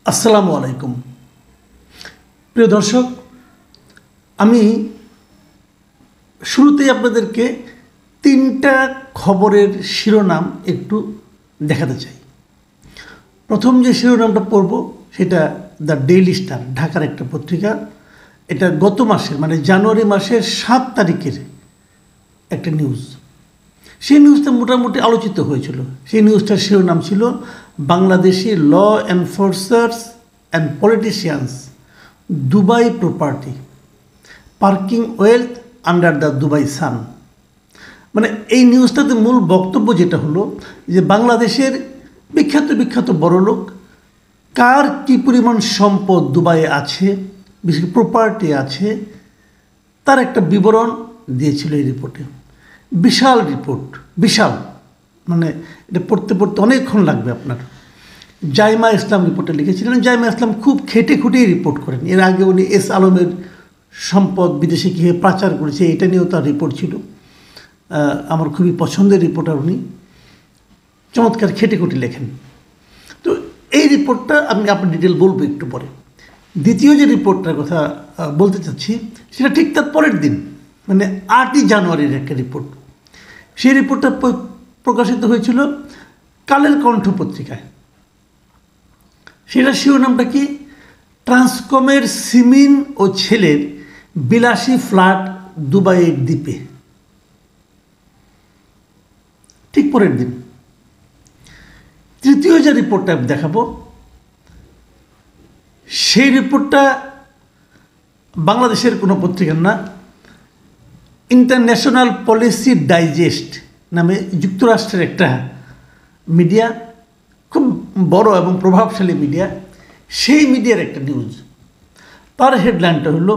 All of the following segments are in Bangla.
আসসালামু আলাইকুম প্রিয় দর্শক, আমি শুরুতেই আপনাদেরকে তিনটা খবরের শিরোনাম একটু দেখাতে চাই। প্রথম যে শিরোনামটা পড়ব সেটা দ্য ডেইলি স্টার, ঢাকার একটা পত্রিকা। এটা গত মাসের মানে জানুয়ারি মাসের 7 তারিখের একটা নিউজ। সেই নিউজটা মোটামুটি আলোচিত হয়েছিল। সেই নিউজটার শিরোনাম ছিল Bangladeshi law enforcers and politicians Dubai property parking wealth under the Dubai sun. মানে এই নিউজটাতে মূল বক্তব্য যেটা হলো যে বাংলাদেশের বিখ্যাত বড়লোক কার কী পরিমাণ সম্পদ দুবাইয়ে আছে, বিশেষ প্রপার্টি আছে, তার একটা বিবরণ দিয়েছিল এই রিপোর্টে। বিশাল রিপোর্ট, বিশাল, মানে এটা পড়তে অনেকক্ষণ লাগবে আপনার। জাইমা ইসলাম রিপোর্টে লিখেছিলেন। জাইমা ইসলাম খুব খেটে খুঁটিয়ে রিপোর্ট করেন। এর আগে উনি এস আলমের সম্পদ বিদেশে কীভাবে পাচার করেছে এটা নিয়েও তার রিপোর্ট ছিল। আমার খুবই পছন্দের রিপোর্টার উনি, চমৎকার খেটে খুঁটি লেখেন। তো এই রিপোর্টটা আমি আপনার ডিটেল বলবো একটু পরে। দ্বিতীয় যে রিপোর্টটার কথা বলতে চাচ্ছি সেটা ঠিক তার পরের দিন, মানে 8ই জানুয়ারির একটা রিপোর্ট। সেই রিপোর্টটা প্রকাশিত হয়েছিল কালের কণ্ঠ পত্রিকায়। সেটার শিরোনামটা কি? ট্রান্সকমের সিমিন ও ছেলের বিলাসী ফ্ল্যাট দুবাইয়ের দ্বীপে। ঠিক পরের দিন তৃতীয় যে রিপোর্টটা আমি দেখাবো সেই রিপোর্টটা বাংলাদেশের কোনো পত্রিকার না, ইন্টারন্যাশনাল পলিসি ডাইজেস্ট নামে যুক্তরাষ্ট্রের একটা মিডিয়া, খুব বড় এবং প্রভাবশালী মিডিয়া। সেই মিডিয়ার একটা নিউজ। তার হেডলাইনটা হলো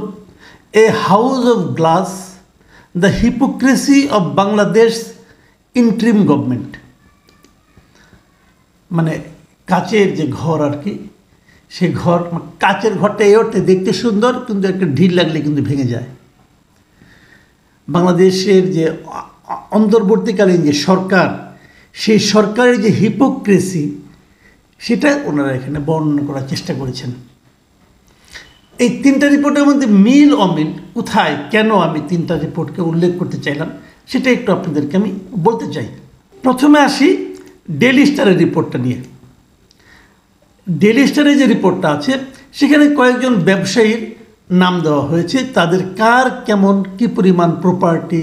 a house of glass, the hypocrisy of Bangladesh interim government. মানে কাচের যে ঘর আর কি, সেই ঘর, কাচের ঘরটা এই অর্থে দেখতে সুন্দর, কিন্তু একটা ঢিল লাগলে কিন্তু ভেঙে যায়। বাংলাদেশের যে অন্তর্বর্তীকালীন যে সরকার, সেই সরকারের যে হিপোক্রেসি সেটা ওনারা এখানে বর্ণনা করার চেষ্টা করেছেন। এই তিনটা রিপোর্টের মধ্যে মিল অমিল কোথায়, কেন আমি তিনটা রিপোর্টকে উল্লেখ করতে চাইলাম সেটা একটু আপনাদেরকে আমি বলতে চাই। প্রথমে আসি ডেইলি স্টারের রিপোর্টটা নিয়ে। ডেইলি স্টারে যে রিপোর্টটা আছে সেখানে কয়েকজন ব্যবসায়ীর নাম দেওয়া হয়েছে, তাদের কার কেমন কী পরিমাণ প্রপার্টি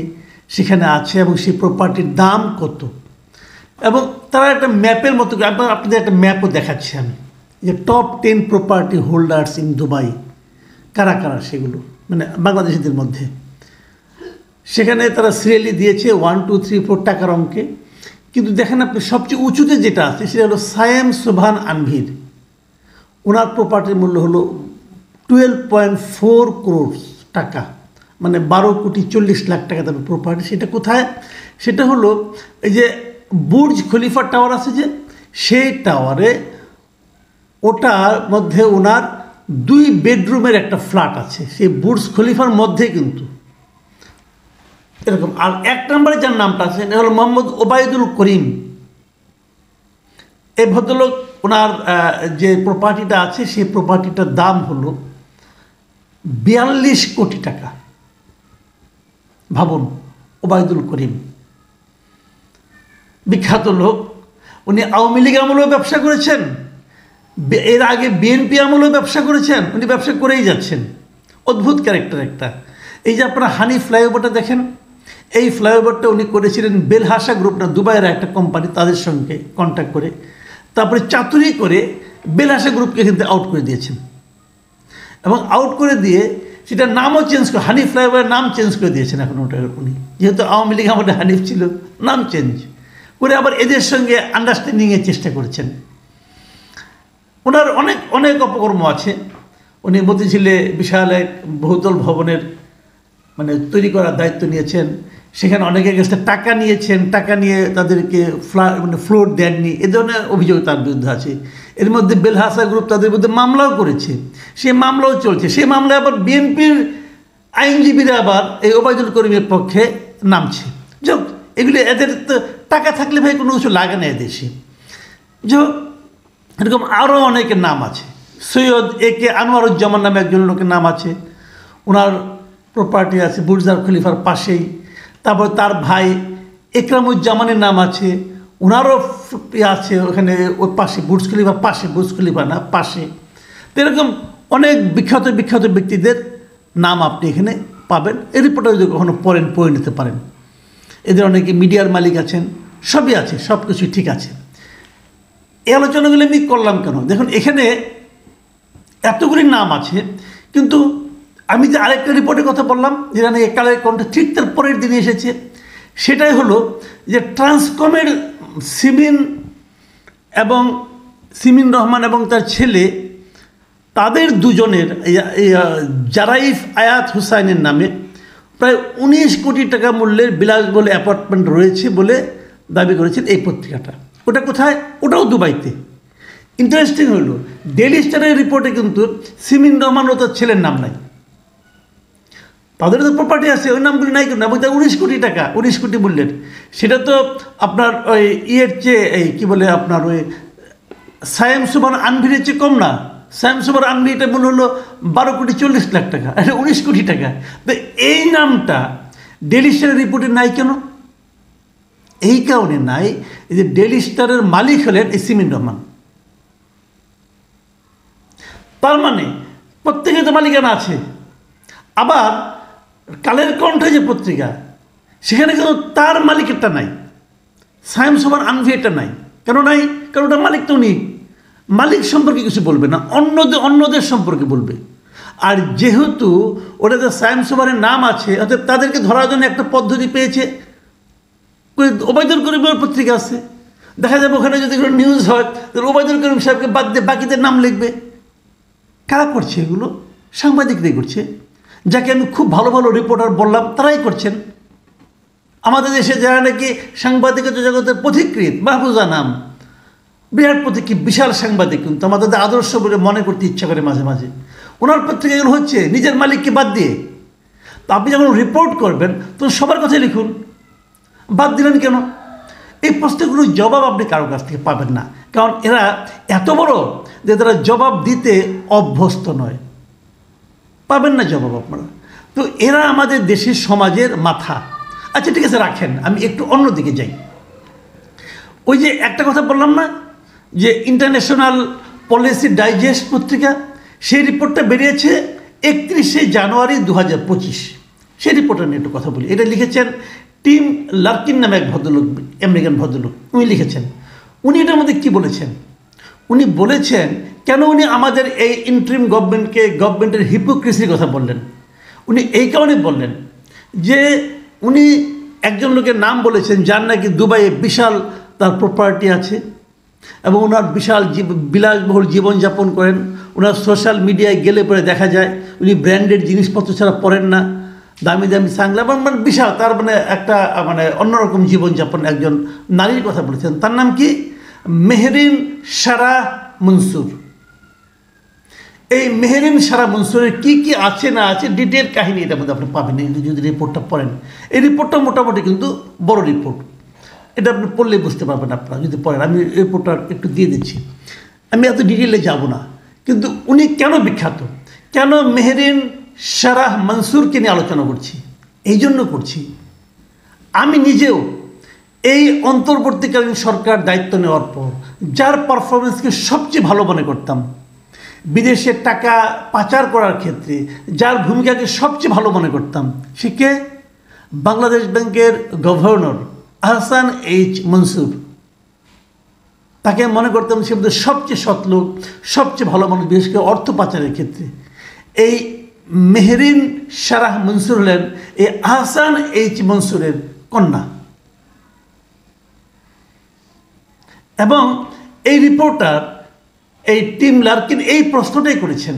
সেখানে আছে এবং সেই প্রপার্টির দাম কত, এবং তারা একটা ম্যাপের মতো, আপনাদের একটা ম্যাপও দেখাচ্ছি আমি, যে top 10 property holders in Dubai কারা কারা সেগুলো, মানে বাংলাদেশিদের মধ্যে। সেখানে তারা সিরিয়ালি দিয়েছে 1, 2, 3, 4 টাকার অঙ্কে। কিন্তু দেখেন আপনি সবচেয়ে উঁচুতে যেটা আছে সেটা হলো সায়েম সোভান আনভির। ওনার প্রপার্টির মূল্য হলো 12.4 করোড় টাকা, মানে 12,40,00,000 টাকা দামের প্রপার্টি। সেটা কোথায়? সেটা হলো এই যে বুর্জ খলিফা টাওয়ার আছে যে, সেই টাওয়ারে, ওটার মধ্যে ওনার 2 বেডরুমের একটা ফ্ল্যাট আছে, সেই বুর্জ খলিফার মধ্যে কিন্তু এরকম। আর 1 নম্বরে যার নামটা আছে এটা হলো মোহাম্মদ ওবায়দুল করিম। এই ভদ্রলোক, ওনার যে প্রপার্টিটা আছে সেই প্রপার্টিটার দাম হলো 42 কোটি টাকা। ভাবুন, ওবায়দুল করিম বিখ্যাত লোক, উনি আওয়ামী লীগ আমলেও ব্যবসা করেছেন, এর আগে বিএনপি আমলেও ব্যবসা করেছেন, উনি ব্যবসা করেই যাচ্ছেন। অদ্ভুত ক্যারেক্টার একটা। এই যে আপনারা হানি ফ্লাইওভারটা দেখেন, এই ফ্লাইওভারটা উনি করেছিলেন বেলহাসা গ্রুপ না, দুবাইয়ের একটা কোম্পানি, তাদের সঙ্গে কন্ট্যাক্ট করে, তারপরে চাতুরি করে বেলহাসা গ্রুপকে কিন্তু আউট করে দিয়েছেন। এবং আউট করে দিয়ে সেটার নামও চেঞ্জ করে, হানিফ ফ্লাইওভারের নাম চেঞ্জ করে দিয়েছেন এখন ওটার। উনি যেহেতু আওয়ামী লীগ আমাদের হানিফ ছিল, নাম চেঞ্জ করে আবার এদের সঙ্গে আন্ডারস্ট্যান্ডিংয়ের চেষ্টা করেছেন। ওনার অনেক অপকর্ম আছে। উনি মতিঝিলে বিশাল এক বহুতল ভবনের মানে তৈরি করার দায়িত্ব নিয়েছেন। সেখানে অনেকের কাছে টাকা নিয়েছেন, টাকা নিয়ে তাদেরকে ফ্লোর দেননি, এ ধরনের অভিযোগ তার বিরুদ্ধে আছে। এর মধ্যে বেলহাসা গ্রুপ তাদের বিরুদ্ধে মামলাও করেছে, সেই মামলাও চলছে। সেই মামলায় আবার বিএনপির আইনজীবীরা আবার এই ওবায়দুল করিমের পক্ষে নামছে। যাক, এগুলি এদের তো টাকা থাকলে ভাই কোনো কিছু লাগে না এদেশে। যাক, এরকম আরও অনেকের নাম আছে। সৈয়দ A.K. আনোয়ারুজ্জামান নামে একজন লোকের নাম আছে, ওনার প্রপার্টি আছে বুর্জ খলিফার পাশেই। তারপর তার ভাই একরামুজ্জামানের নাম আছে, ওনারও আছে ওখানে ওর পাশে, বুর্জ খলিফার পাশে, বুর্জ খলিফা না পাশে। তো এরকম অনেক বিখ্যাত বিখ্যাত ব্যক্তিদের নাম আপনি এখানে পাবেন। এই রিপোর্টটা যদি কখনো পড়ে নিতে পারেন। এদের অনেকে মিডিয়ার মালিক আছেন, সবই আছে, সব কিছুই ঠিক আছে। এই আলোচনাগুলো আমি করলাম কেন? দেখুন, এখানে এতগুলি নাম আছে, কিন্তু আমি যে আরেকটা রিপোর্টের কথা বললাম, যেটা নাকি কালের কণ্ঠে ঠিক তার পরের দিনে এসেছে, সেটাই হলো যে ট্রান্সকমের সিমিন রহমান এবং তার ছেলে, তাদের দুজনের জারাইফ আয়াত হুসাইনের নামে প্রায় 19 কোটি টাকা মূল্যের বিলাসবহুল অ্যাপার্টমেন্ট রয়েছে বলে দাবি করেছেন এই পত্রিকাটা। ওটা কোথায়? ওটাও দুবাইতে। ইন্টারেস্টিং হইল, ডেইলি স্টারের রিপোর্টে কিন্তু সিমিন রহমান ও তার ছেলের নাম নাই। তাদের তো প্রপার্টি আছে, ওই নামগুলি নাই কেন? এবং তার 19 কোটি টাকা, 19 কোটি মূল্যের। সেটা তো আপনার ওই ইয়ের চেয়ে, এই কী বলে, আপনার ওই সায়েম সুমান আনভিরের চেয়ে কম না। সায়েম সুমান আনভিটা মূল্য হলো 12,40,00,000 টাকা, এটা 19 কোটি টাকা। তো এই নামটা ডেইলি স্টারের রিপোর্টে নাই কেন? এই কারণে নাই, এই যে ডেইলি স্টারের মালিক হলেন এই সিমিন রহমান। তার মানে প্রত্যেকের তো মালিকানা আছে। আবার কালের কণ্ঠে যে পত্রিকা, সেখানে কিন্তু তার মালিকেরটা নাই, সায়েম সুমান আনভিটা নাই। কেন নাই? কারণ ওটা মালিক তো উনি, মালিক সম্পর্কে কিছু বলবে না, অন্যদের সম্পর্কে বলবে। আর যেহেতু ওটাতে সায়েম সুমানের নাম আছে, অর্থাৎ তাদেরকে ধরার জন্য একটা পদ্ধতি পেয়েছে। ওবায়দুল করিমের পত্রিকা আছে, দেখা যাবে ওখানে যদি কোনো নিউজ হয়, তাহলে ওবায়দুল করিম সাহেবকে বাদ দিয়ে বাকিদের নাম লিখবে। কারা করছে এগুলো? সাংবাদিকরাই করছে। যাকে আমি খুব ভালো ভালো রিপোর্টার বললাম, তারাই করছেন। আমাদের দেশে যারা নাকি সাংবাদিকতা জগতের পথিকৃৎ, মাহফুজা নাম, বিরাট পথিকৃৎ, বিশাল সাংবাদিক, কিন্তু আমাদের আদর্শ বলে মনে করতে ইচ্ছা করে মাঝে মাঝে। ওনার পত্রিকা এগুলো হচ্ছে নিজের মালিককে বাদ দিয়ে। তো আপনি যখন রিপোর্ট করবেন, তো সবার কথাই লিখুন, বাদ দিলেন কেন? এই প্রশ্নগুলোর জবাব আপনি কারোর কাছ থেকে পাবেন না, কারণ এরা এত বড় যে তারা জবাব দিতে অভ্যস্ত নয়। পাবেন না জবাব আপনারা। তো এরা আমাদের দেশের সমাজের মাথা। আচ্ছা ঠিক আছে, রাখেন, আমি একটু অন্যদিকে যাই। ওই যে একটা কথা বললাম না, যে ইন্টারন্যাশনাল পলিসি ডাইজেস্ট পত্রিকা, সেই রিপোর্টটা বেরিয়েছে 31শে জানুয়ারি 2025। সেই রিপোর্টটা নিয়ে একটু কথা বলি। এটা লিখেছেন টিম লার্কিন নামে এক ভদ্রলোক, আমেরিকান ভদ্রলোক, উনি লিখেছেন। উনি এটার মধ্যে কী বলেছেন? উনি বলেছেন কেন উনি আমাদের এই ইন্টারিম গভর্নমেন্টের হিপোক্রেসির কথা বললেন। উনি এই কারণে বললেন যে উনি একজন লোকের নাম বলেছেন যার নাকি দুবাইয়ে বিশাল তার প্রপার্টি আছে এবং ওনার বিশাল বিলাসবহুল জীবনযাপন করেন। ওনার সোশ্যাল মিডিয়ায় গেলে পরে দেখা যায় উনি ব্র্যান্ডেড জিনিসপত্র ছাড়া পরেন না, দামি দামি সাংলা, মানে বিশাল, তার মানে একটা মানে অন্যরকম জীবনযাপন একজন নারীর কথা বলেছেন। তার নাম কি? মেহরিন সারা মনসুর। এই মেহরিন সারা মনসুরের কী কী আছে না আছে ডিটেল কাহিনী এটার মধ্যে আপনি পাবেন যদি রিপোর্টটা পড়েন। এই রিপোর্টটা মোটামুটি কিন্তু বড় রিপোর্ট, এটা আপনি পড়লে বুঝতে পারবেন আপনারা যদি পড়েন। আমি রিপোর্টটা একটু দিয়ে দিচ্ছি, আমি এত ডিটেলে যাব না। কিন্তু উনি কেন বিখ্যাত, কেন মেহরিন সারা মনসুরকে নিয়ে আলোচনা করছি? এই জন্য করছি, আমি নিজেও এই অন্তর্বর্তীকালীন সরকার দায়িত্ব নেওয়ার পর যার পারফরমেন্সকে সবচেয়ে ভালো মনে করতাম, বিদেশে টাকা পাচার করার ক্ষেত্রে যার ভূমিকাকে সবচেয়ে ভালো মনে করতাম, সে কে? বাংলাদেশ ব্যাংকের গভর্নর আহসান এইচ মনসুর। তাকে মনে করতাম সে মধ্যে সবচেয়ে সৎ লোক, সবচেয়ে ভালো মানুষ, বিশেষ করে অর্থ পাচারের ক্ষেত্রে। এই মেহরিন সারাহ মনসুর হলেন এই আহসান এইচ মনসুরের কন্যা। এবং এই রিপোর্টার এই টিম লার্কিন এই প্রশ্নটাই করেছেন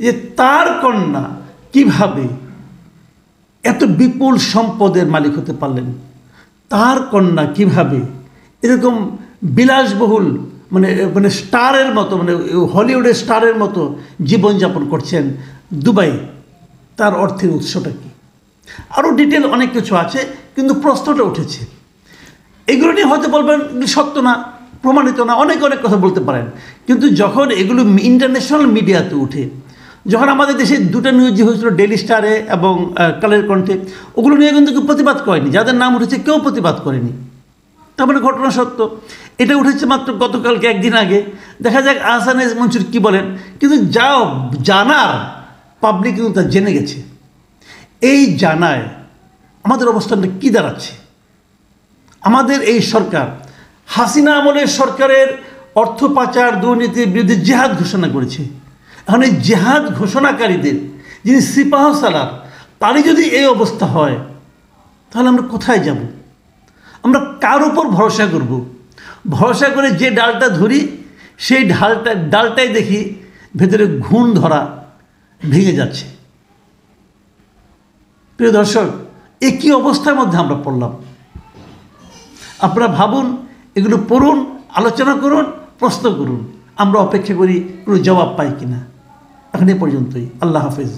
যে তার কন্যা কিভাবে এত বিপুল সম্পদের মালিক হতে পারলেন, তার কন্যা কিভাবে এরকম বিলাসবহুল মানে স্টারের মতো, মানে হলিউডের স্টারের মতো জীবনযাপন করছেন দুবাই, তার অর্থের উৎসটা কী? আরও ডিটেল অনেক কিছু আছে, কিন্তু প্রশ্নটা উঠেছে। এগুলো নিয়ে হয়তো বলবেন সত্য না, প্রমাণিত না, অনেক অনেক কথা বলতে পারেন, কিন্তু যখন এগুলো ইন্টারন্যাশনাল মিডিয়াতে উঠে, যখন আমাদের দেশে দুটো নিউজ যে হয়েছিল ডেইলি স্টারে এবং কালের কণ্ঠে, ওগুলো নিয়ে কিন্তু কেউ প্রতিবাদ করেনি, যাদের নাম উঠেছে কেউ প্রতিবাদ করেনি। তার মানে ঘটনা সত্য। এটা উঠেছে মাত্র গতকালকে একদিন আগে, দেখা যাক আহসান এস মনসুর কী বলেন, কিন্তু যাও জানার পাবলিক কিন্তু তা জেনে গেছে। এই জানায় আমাদের অবস্থানটা কী দাঁড়াচ্ছে? আমাদের এই সরকার হাসিনা আমলের সরকারের অর্থ পাচার দুর্নীতির বিরুদ্ধে জেহাদ ঘোষণা করেছে। এখন এই জেহাদ ঘোষণাকারীদের যিনি সিপাহ সালার, তারই যদি এই অবস্থা হয়, তাহলে আমরা কোথায় যাব? আমরা কার উপর ভরসা করব? ভরসা করে যে ডালটা ধরি, সেই ডালটাই দেখি ভেতরে ঘুণ ধরা ভেঙে যাচ্ছে। প্রিয় দর্শক, এ কী অবস্থার মধ্যে আমরা পড়লাম? আপনারা ভাবুন, এগুলো পড়ুন, আলোচনা করুন, প্রশ্ন করুন, আমরা অপেক্ষা করি কোনো জবাব পাই কিনা। এখন এ পর্যন্তই। আল্লাহ হাফেজ।